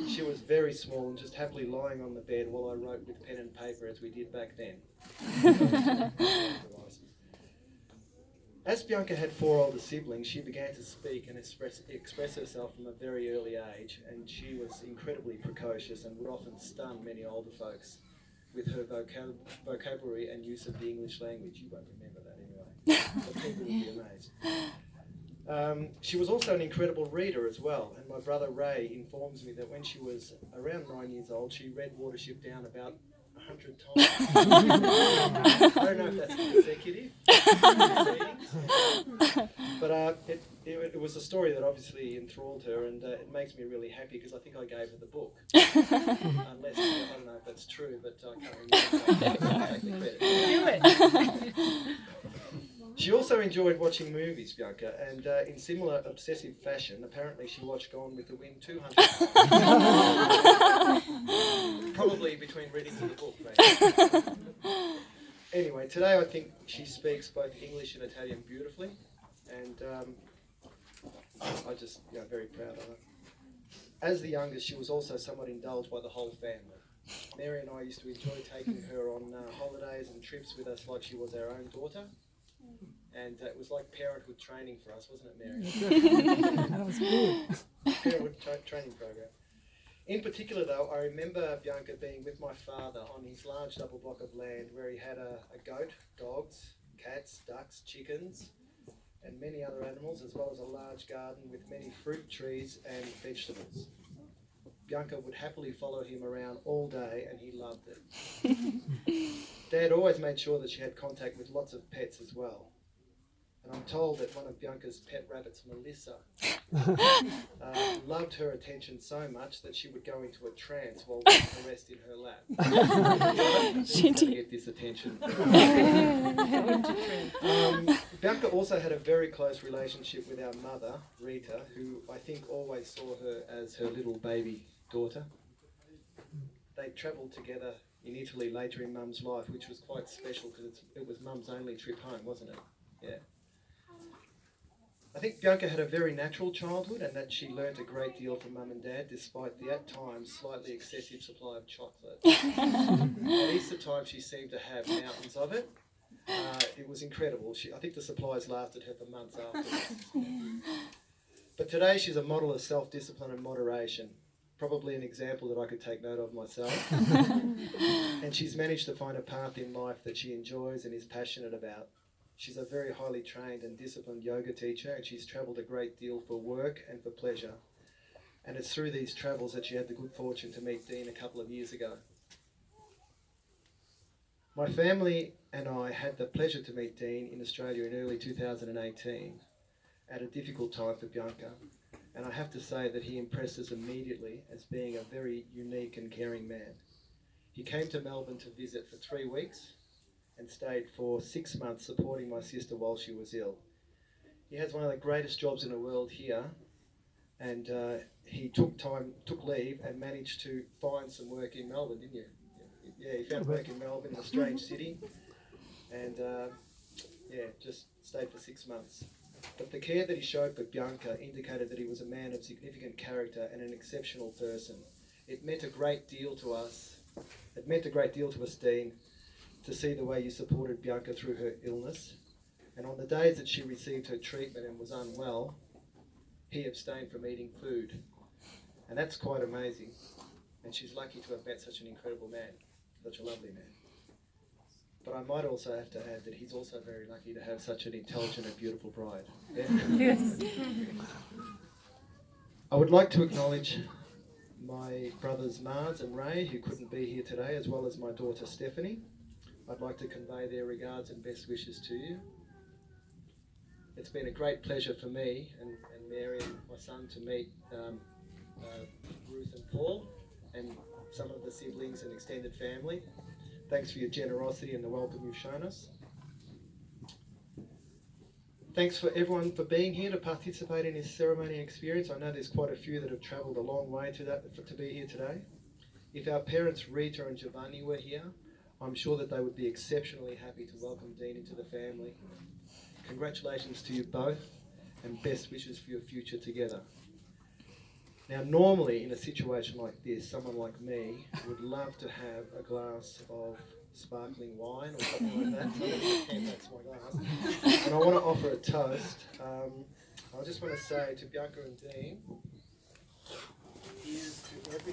She was very small and just happily lying on the bed while I wrote with pen and paper as we did back then. As Bianca had 4 older siblings, she began to speak and express herself from a very early age, and she was incredibly precocious and would often stun many older folks with her vocabulary and use of the English language. You won't remember that anyway, but people would be amazed. She was also an incredible reader as well, and my brother Ray informs me that when she was around 9 years old, she read Watership Down about 100 times. I don't know if that's consecutive readings, but it was a story that obviously enthralled her, and it makes me really happy because I think I gave her the book. Unless, I don't know if that's true, but I can't remember. Take the credit. Do it. She also enjoyed watching movies, Bianca, and in similar obsessive fashion, apparently she watched Gone with the Wind 200 times. Probably between readings of the book, maybe. Anyway, today I think she speaks both English and Italian beautifully, and I'm just very proud of her. As the youngest, she was also somewhat indulged by the whole family. Mary and I used to enjoy taking her on holidays and trips with us like she was our own daughter. And it was like parenthood training for us, wasn't it, Mary? That was good. Parenthood training program. In particular, though, I remember Bianca being with my father on his large double block of land where he had a goat, dogs, cats, ducks, chickens, and many other animals, as well as a large garden with many fruit trees and vegetables. Bianca would happily follow him around all day, and he loved it. Dad always made sure that she had contact with lots of pets as well. And I'm told that one of Bianca's pet rabbits, Melissa, loved her attention so much that she would go into a trance while with the rest in her lap. She did get this attention. Bianca also had a very close relationship with our mother, Rita, who I think always saw her as her little baby daughter. They travelled together in Italy later in Mum's life, which was quite special because it was Mum's only trip home, wasn't it? Yeah. I think Bianca had a very natural childhood and that she learnt a great deal from Mum and Dad despite the, at times, slightly excessive supply of chocolate. At Easter time she seemed to have mountains of it. It was incredible. I think the supplies lasted her for months afterwards. But today she's a model of self-discipline and moderation. Probably an example that I could take note of myself. And she's managed to find a path in life that she enjoys and is passionate about. She's a very highly trained and disciplined yoga teacher, and she's travelled a great deal for work and for pleasure. And it's through these travels that she had the good fortune to meet Dean a couple of years ago. My family and I had the pleasure to meet Dean in Australia in early 2018 at a difficult time for Bianca. And I have to say that he impressed us immediately as being a very unique and caring man. He came to Melbourne to visit for 3 weeks and stayed for 6 months supporting my sister while she was ill. He has one of the greatest jobs in the world here, and he took leave and managed to find some work in Melbourne, didn't you? Yeah, he found work in Melbourne, in a strange city, and just stayed for 6 months. But the care that he showed for Bianca indicated that he was a man of significant character and an exceptional person. It meant a great deal to us. It meant a great deal to us, Dean, to see the way you supported Bianca through her illness. And on the days that she received her treatment and was unwell, he abstained from eating food. And that's quite amazing. And she's lucky to have met such an incredible man, such a lovely man. But I might also have to add that he's also very lucky to have such an intelligent and beautiful bride. Yeah? Yes. I would like to acknowledge my brothers Mars and Ray, who couldn't be here today, as well as my daughter Stephanie. I'd like to convey their regards and best wishes to you. It's been a great pleasure for me and Mary and my son to meet Ruth and Paul and some of the siblings and extended family. Thanks for your generosity and the welcome you've shown us. Thanks for everyone for being here to participate in this ceremony and experience. I know there's quite a few that have travelled a long way to be here today. If our parents Rita and Giovanni were here, I'm sure that they would be exceptionally happy to welcome Dean into the family. Congratulations to you both and best wishes for your future together. Now, normally in a situation like this, someone like me would love to have a glass of sparkling wine or something like that. So that's my glass. And I want to offer a toast. I just want to say to Bianca and Dean, here's to every